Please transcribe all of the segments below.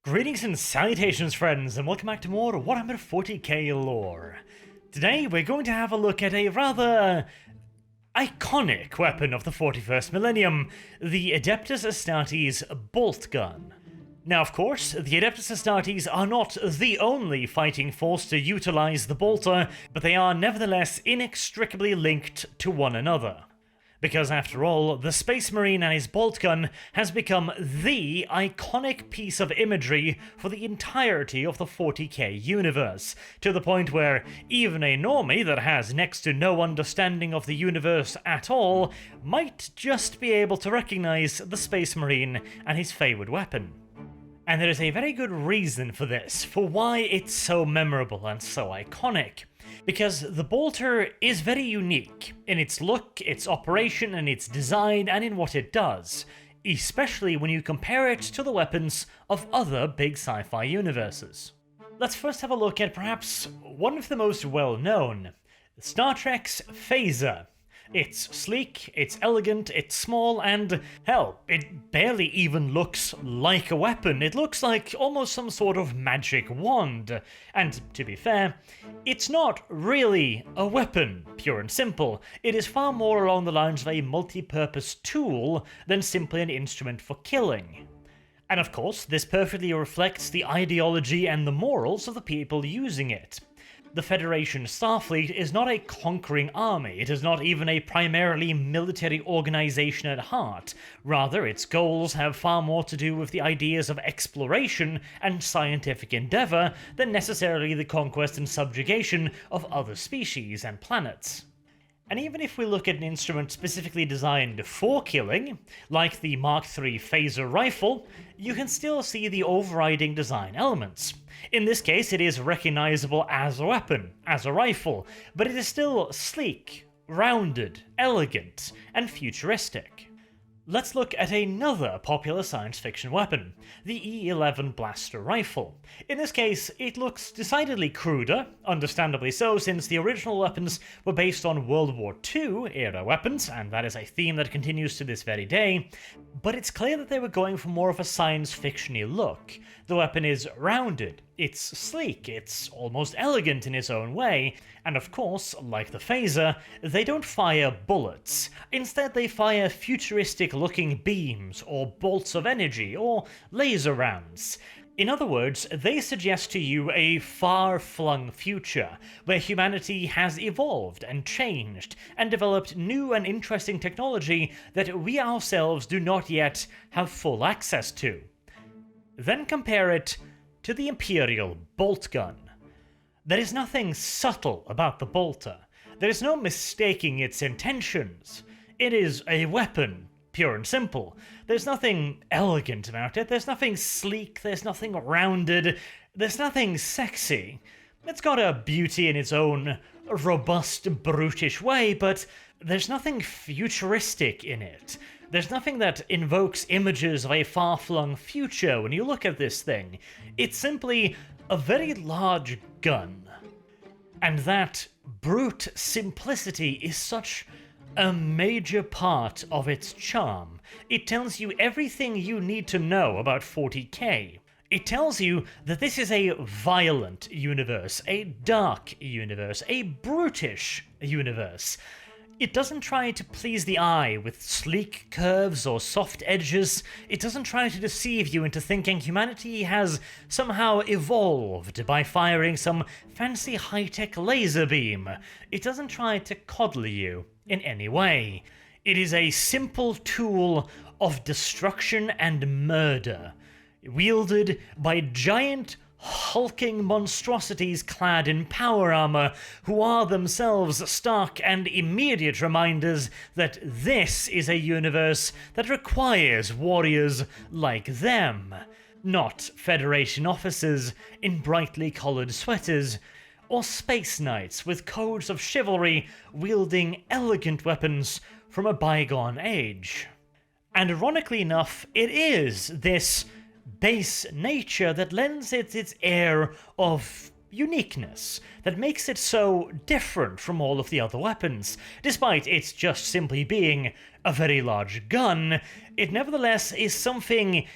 Greetings and salutations, friends, and welcome back to more Warhammer 40k lore. Today we're going to have a look at a rather iconic weapon of the 41st millennium, the Adeptus Astartes bolt gun. Now, of course, the Adeptus Astartes are not the only fighting force to utilize the bolter, but they are nevertheless inextricably linked to one another. Because after all, the Space Marine and his bolt gun has become the iconic piece of imagery for the entirety of the 40k universe, to the point where even a normie that has next to no understanding of the universe at all might just be able to recognize the Space Marine and his favorite weapon. And there is a very good reason for this, for why it's so memorable and so iconic. Because the bolter is very unique in its look, its operation, and its design, and in what it does, especially when you compare it to the weapons of other big sci-fi universes. Let's first have a look at perhaps one of the most well-known, Star Trek's phaser. It's sleek, it's elegant, it's small, and hell, it barely even looks like a weapon. It looks like almost some sort of magic wand. And to be fair, it's not really a weapon, pure and simple. It is far more along the lines of a multi-purpose tool than simply an instrument for killing. And of course, this perfectly reflects the ideology and the morals of the people using it. The Federation Starfleet is not a conquering army, it is not even a primarily military organization at heart. Rather, its goals have far more to do with the ideas of exploration and scientific endeavor than necessarily the conquest and subjugation of other species and planets. And even if we look at an instrument specifically designed for killing, like the Mark III phaser rifle, you can still see the overriding design elements. In this case, it is recognizable as a weapon, as a rifle, but it is still sleek, rounded, elegant, and futuristic. Let's look at another popular science fiction weapon, the E-11 blaster rifle. In this case, it looks decidedly cruder, understandably so since the original weapons were based on World War II era weapons, and that is a theme that continues to this very day, but it's clear that they were going for more of a science fiction-y look. The weapon is rounded, it's sleek, it's almost elegant in its own way, and of course, like the phaser, they don't fire bullets. Instead, they fire futuristic-looking beams, or bolts of energy, or laser rounds. In other words, they suggest to you a far-flung future, where humanity has evolved and changed, and developed new and interesting technology that we ourselves do not yet have full access to. Then compare it to the Imperial bolt gun. There is nothing subtle about the bolter. There is no mistaking its intentions. It is a weapon, pure and simple. There's nothing elegant about it, there's nothing sleek, there's nothing rounded, there's nothing sexy. It's got a beauty in its own robust, brutish way, but there's nothing futuristic in it. There's nothing that invokes images of a far-flung future when you look at this thing. It's simply a very large gun. And that brute simplicity is such a major part of its charm. It tells you everything you need to know about 40k. It tells you that this is a violent universe, a dark universe, a brutish universe. It doesn't try to please the eye with sleek curves or soft edges. It doesn't try to deceive you into thinking humanity has somehow evolved by firing some fancy high-tech laser beam. It doesn't try to coddle you in any way. It is a simple tool of destruction and murder, wielded by giant hulking monstrosities clad in power armor, who are themselves stark and immediate reminders that this is a universe that requires warriors like them, not Federation officers in brightly coloured sweaters, or space knights with codes of chivalry wielding elegant weapons from a bygone age. And ironically enough, it is this base nature that lends it its air of uniqueness, that makes it so different from all of the other weapons. Despite it just simply being a very large gun, it nevertheless is something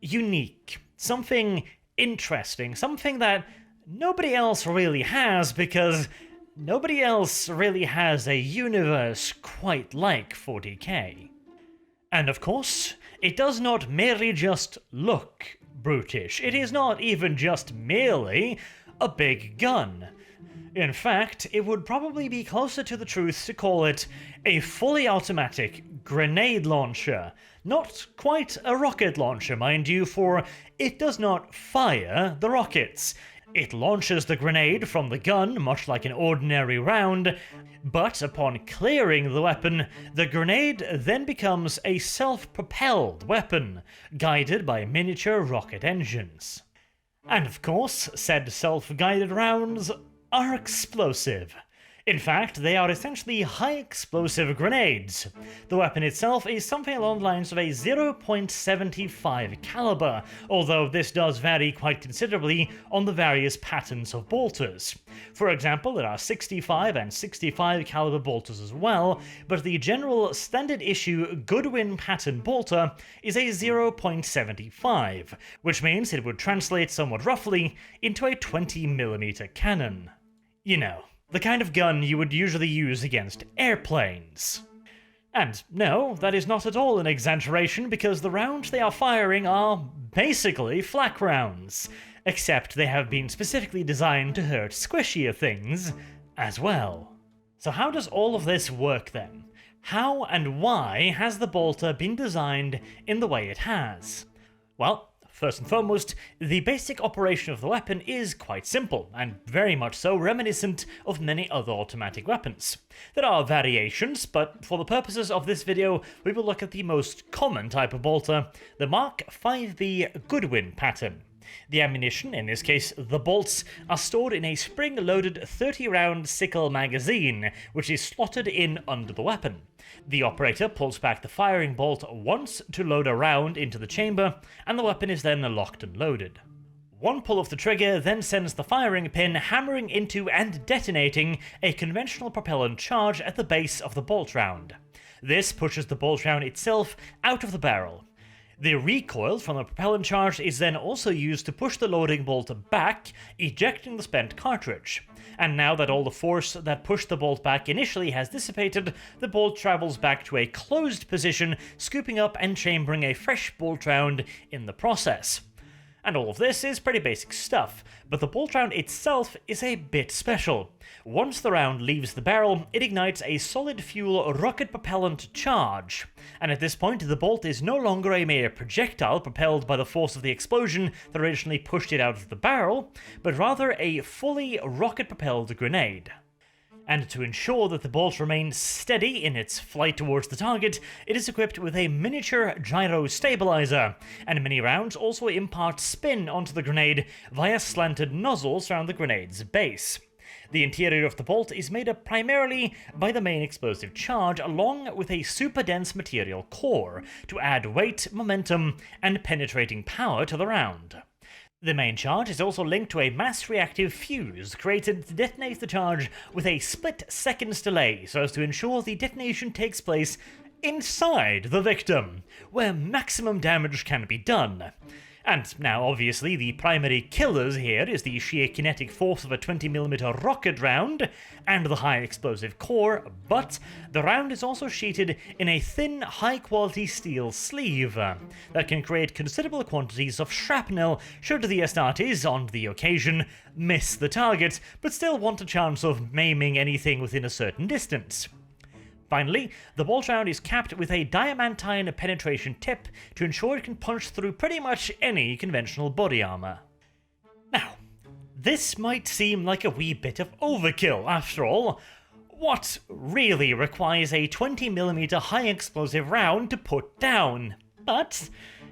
unique something interesting, something that nobody else really has, because nobody else really has a universe quite like 40k. And of course, it does not merely just look brutish. It is not even just merely a big gun. In fact, it would probably be closer to the truth to call it a fully automatic grenade launcher. Not quite a rocket launcher, mind you, for it does not fire the rockets. It launches the grenade from the gun, much like an ordinary round, but upon clearing the weapon, the grenade then becomes a self-propelled weapon, guided by miniature rocket engines. And of course, said self-guided rounds are explosive. In fact, they are essentially high-explosive grenades. The weapon itself is something along the lines of a 0.75 caliber, although this does vary quite considerably on the various patterns of bolters. For example, there are 65 and 65 caliber bolters as well, but the general standard issue Goodwin pattern bolter is a 0.75, which means it would translate somewhat roughly into a 20mm cannon. You know, the kind of gun you would usually use against airplanes. And no, that is not at all an exaggeration, because the rounds they are firing are basically flak rounds, except they have been specifically designed to hurt squishier things as well. So how does all of this work then? How and why has the bolter been designed in the way it has? Well, first and foremost, the basic operation of the weapon is quite simple, and very much so reminiscent of many other automatic weapons. There are variations, but for the purposes of this video, we will look at the most common type of bolter, the Mark 5B Goodwin pattern. The ammunition, in this case the bolts, are stored in a spring-loaded 30-round sickle magazine, which is slotted in under the weapon. The operator pulls back the firing bolt once to load a round into the chamber, and the weapon is then locked and loaded. One pull of the trigger then sends the firing pin hammering into and detonating a conventional propellant charge at the base of the bolt round. This pushes the bolt round itself out of the barrel. The recoil from the propellant charge is then also used to push the loading bolt back, ejecting the spent cartridge. And now that all the force that pushed the bolt back initially has dissipated, the bolt travels back to a closed position, scooping up and chambering a fresh bolt round in the process. And all of this is pretty basic stuff, but the bolt round itself is a bit special. Once the round leaves the barrel, it ignites a solid fuel rocket propellant charge, and at this point the bolt is no longer a mere projectile propelled by the force of the explosion that originally pushed it out of the barrel, but rather a fully rocket-propelled grenade. And to ensure that the bolt remains steady in its flight towards the target, it is equipped with a miniature gyro stabilizer, and many rounds also impart spin onto the grenade via slanted nozzles around the grenade's base. The interior of the bolt is made up primarily by the main explosive charge, along with a super dense material core, to add weight, momentum, and penetrating power to the round. The main charge is also linked to a mass-reactive fuse created to detonate the charge with a split-second's delay, so as to ensure the detonation takes place inside the victim, where maximum damage can be done. And now, obviously, the primary killers here is the sheer kinetic force of a 20mm rocket round and the high explosive core, but the round is also sheeted in a thin, high-quality steel sleeve that can create considerable quantities of shrapnel should the Astartes, on the occasion, miss the target, but still want a chance of maiming anything within a certain distance. Finally, the bolt round is capped with a diamantine penetration tip to ensure it can punch through pretty much any conventional body armor. Now, this might seem like a wee bit of overkill. After all, what really requires a 20mm high explosive round to put down? But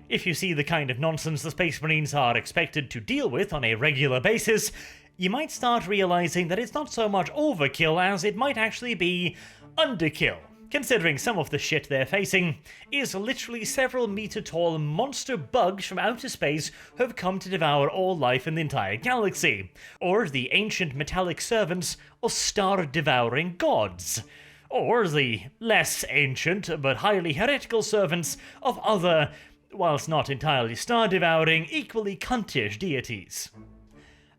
if you see the kind of nonsense the Space Marines are expected to deal with on a regular basis, you might start realizing that it's not so much overkill as it might actually be underkill, considering some of the shit they're facing is literally several meter-tall monster bugs from outer space who have come to devour all life in the entire galaxy, or the ancient metallic servants of star-devouring gods, or the less ancient but highly heretical servants of other whilst not entirely star-devouring, equally cuntish deities.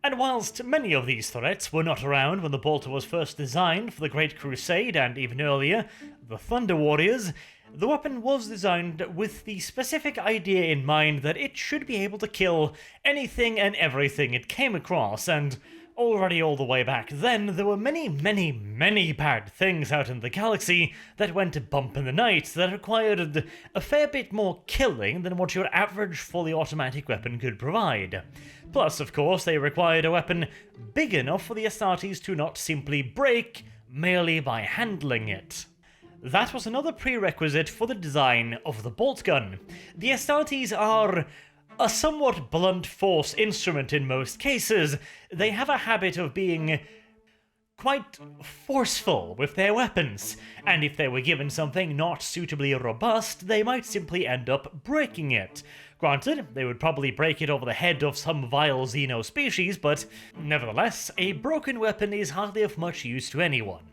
And whilst many of these threats were not around when the bolter was first designed for the Great Crusade and even earlier, the Thunder Warriors, the weapon was designed with the specific idea in mind that it should be able to kill anything and everything it came across, and already all the way back then, there were many bad things out in the galaxy that went bump in the night that required a fair bit more killing than what your average fully automatic weapon could provide. Plus, of course, they required a weapon big enough for the Astartes to not simply break merely by handling it. That was another prerequisite for the design of the bolt gun. The Astartes are a somewhat blunt force instrument in most cases. They have a habit of being quite forceful with their weapons, and if they were given something not suitably robust, they might simply end up breaking it. Granted, they would probably break it over the head of some vile xeno species, but nevertheless, a broken weapon is hardly of much use to anyone.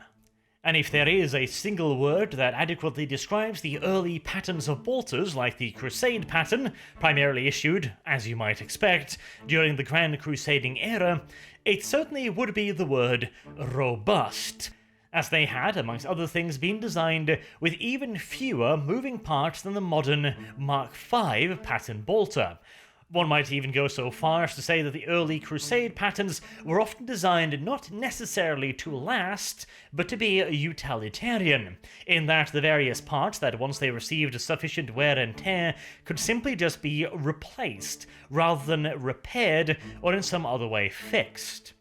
And if there is a single word that adequately describes the early patterns of bolters, like the Crusade pattern, primarily issued, as you might expect, during the Grand Crusading era, it certainly would be the word robust, as they had, amongst other things, been designed with even fewer moving parts than the modern Mark V pattern bolter. One might even go so far as to say that the early Crusade patterns were often designed not necessarily to last, but to be utilitarian, in that the various parts that once they received sufficient wear and tear could simply just be replaced, rather than repaired or in some other way fixed.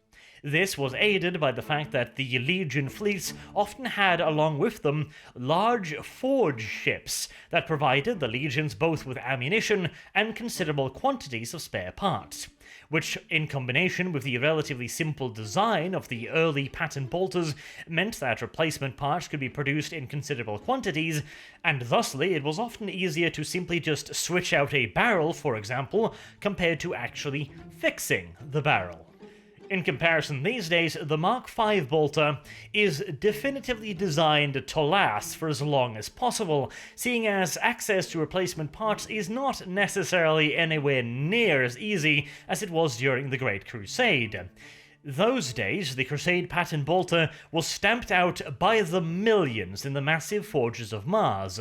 This was aided by the fact that the Legion fleets often had along with them large forge ships that provided the legions both with ammunition and considerable quantities of spare parts, which in combination with the relatively simple design of the early pattern bolters meant that replacement parts could be produced in considerable quantities, and thusly it was often easier to simply just switch out a barrel, for example, compared to actually fixing the barrel. In comparison these days, the Mark V bolter is definitively designed to last for as long as possible, seeing as access to replacement parts is not necessarily anywhere near as easy as it was during the Great Crusade. Those days, the Crusade pattern bolter was stamped out by the millions in the massive forges of Mars,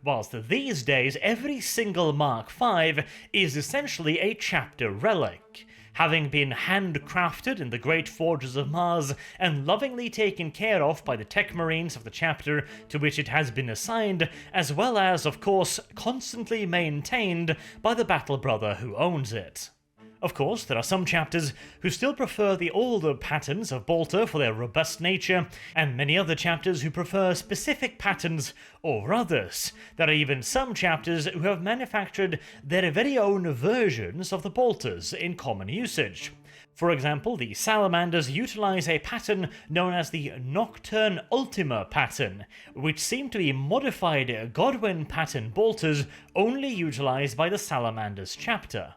whilst these days every single Mark V is essentially a chapter relic, having been handcrafted in the great forges of Mars and lovingly taken care of by the tech marines of the chapter to which it has been assigned, as well as, of course, constantly maintained by the battle brother who owns it. Of course, there are some chapters who still prefer the older patterns of bolter for their robust nature, and many other chapters who prefer specific patterns over others. There are even some chapters who have manufactured their very own versions of the bolters in common usage. For example, the Salamanders utilize a pattern known as the Nocturne Ultima pattern, which seem to be modified Godwin pattern bolters only utilized by the Salamanders chapter.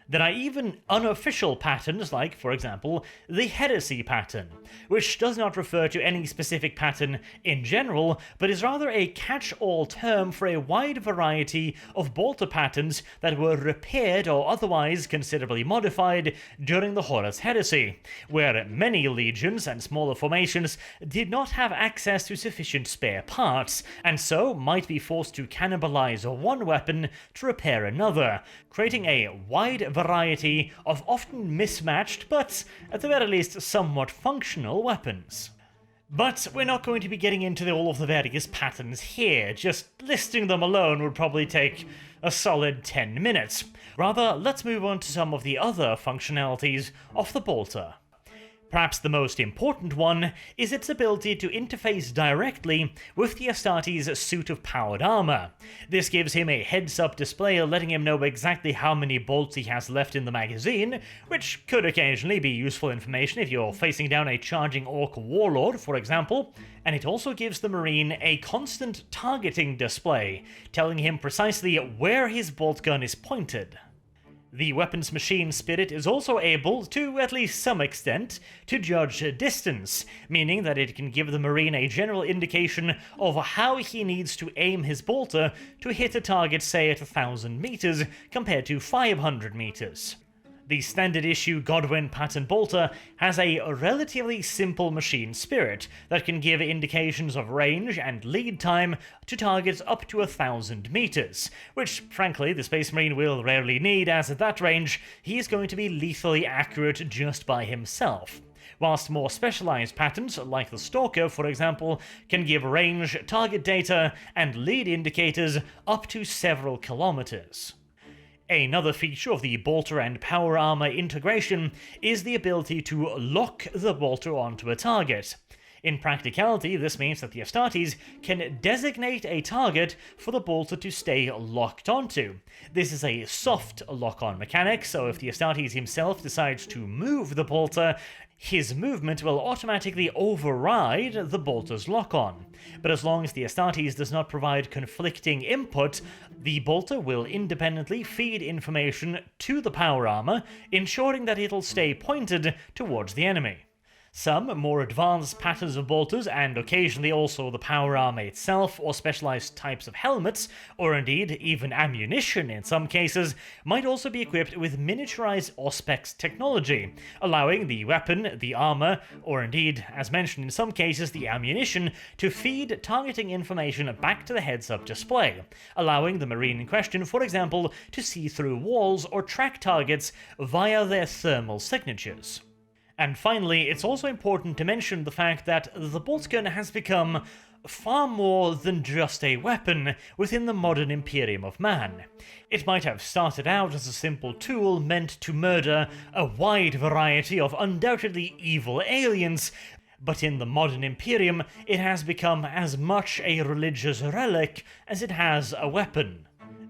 There are even unofficial patterns like, for example, the Heresy pattern, which does not refer to any specific pattern in general, but is rather a catch-all term for a wide variety of bolter patterns that were repaired or otherwise considerably modified during the Horus Heresy, where many legions and smaller formations did not have access to sufficient spare parts, and so might be forced to cannibalize one weapon to repair another, creating a wide variety of often mismatched, but at the very least somewhat functional weapons. But we're not going to be getting into all of the various patterns here, just listing them alone would probably take a solid 10 minutes. Rather, let's move on to some of the other functionalities of the bolter. Perhaps the most important one is its ability to interface directly with the Astartes' suit of powered armor. This gives him a heads-up display letting him know exactly how many bolts he has left in the magazine, which could occasionally be useful information if you're facing down a charging orc warlord, for example, and it also gives the Marine a constant targeting display, telling him precisely where his bolt gun is pointed. The weapon's machine spirit is also able, to at least some extent, to judge distance, meaning that it can give the Marine a general indication of how he needs to aim his bolter to hit a target, say at 1,000 meters, compared to 500 meters. The standard issue Godwin pattern bolter has a relatively simple machine spirit that can give indications of range and lead time to targets up to 1,000 meters, which frankly the Space Marine will rarely need, as at that range he is going to be lethally accurate just by himself. Whilst more specialized patterns, like the Stalker for example, can give range, target data, and lead indicators up to several kilometers. Another feature of the bolter and power armor integration is the ability to lock the bolter onto a target. In practicality, this means that the Astartes can designate a target for the bolter to stay locked onto. This is a soft lock-on mechanic, so if the Astartes himself decides to move the bolter, his movement will automatically override the bolter's lock-on. But as long as the Astartes does not provide conflicting input, the bolter will independently feed information to the power armor, ensuring that it'll stay pointed towards the enemy. Some more advanced patterns of bolters, and occasionally also the power armor itself, or specialized types of helmets, or indeed even ammunition in some cases, might also be equipped with miniaturized Auspex technology, allowing the weapon, the armor, or indeed, as mentioned in some cases, the ammunition, to feed targeting information back to the heads-up display, allowing the Marine in question, for example, to see through walls or track targets via their thermal signatures. And finally, it's also important to mention the fact that the bolt gun has become far more than just a weapon within the modern Imperium of Man. It might have started out as a simple tool meant to murder a wide variety of undoubtedly evil aliens, but in the modern Imperium it has become as much a religious relic as it has a weapon.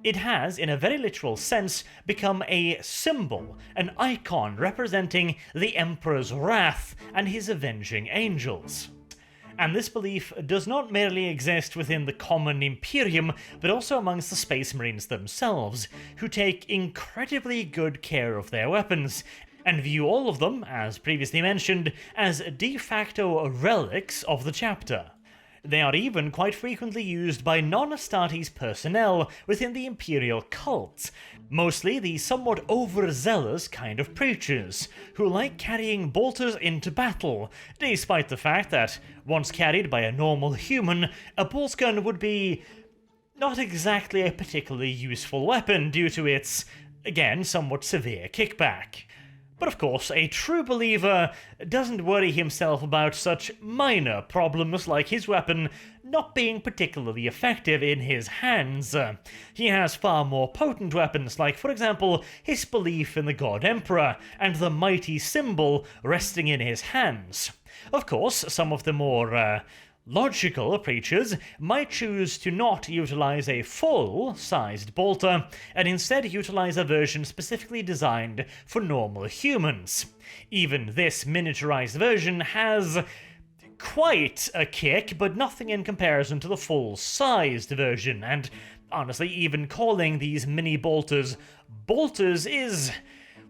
It has, in a very literal sense, become a symbol, an icon representing the Emperor's wrath and his avenging angels. And this belief does not merely exist within the common Imperium, but also amongst the Space Marines themselves, who take incredibly good care of their weapons, and view all of them, as previously mentioned, as de facto relics of the chapter. They are even quite frequently used by non-Astartes personnel within the Imperial cult, mostly the somewhat overzealous kind of preachers, who like carrying bolters into battle, despite the fact that, once carried by a normal human, a bolt gun would be not exactly a particularly useful weapon due to its, again, somewhat severe kickback. But of course, a true believer doesn't worry himself about such minor problems like his weapon not being particularly effective in his hands. He has far more potent weapons, like for example his belief in the God Emperor and the mighty symbol resting in his hands. Of course, some of the more logical preachers might choose to not utilize a full-sized bolter, and instead utilize a version specifically designed for normal humans. Even this miniaturized version has quite a kick, but nothing in comparison to the full-sized version, and honestly, even calling these mini bolters is,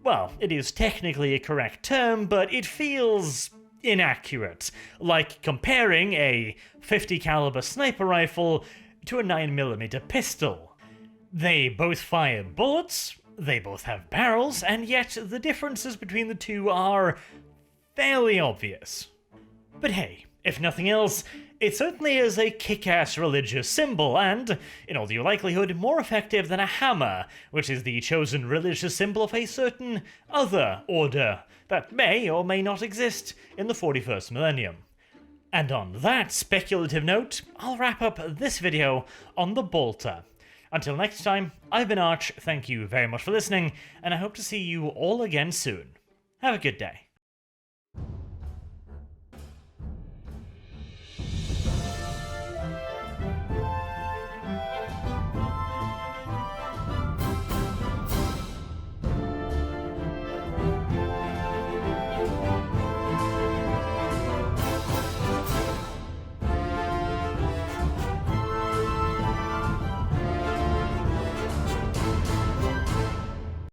well, it is technically a correct term, but it feels inaccurate, like comparing a 50 caliber sniper rifle to a 9mm pistol. They both fire bullets, they both have barrels, and yet the differences between the two are fairly obvious. But hey, if nothing else, it certainly is a kick-ass religious symbol, and, in all due likelihood, more effective than a hammer, which is the chosen religious symbol of a certain other order that may or may not exist in the 41st millennium. And on that speculative note, I'll wrap up this video on the bolter. Until next time, I've been Arch, thank you very much for listening, and I hope to see you all again soon. Have a good day.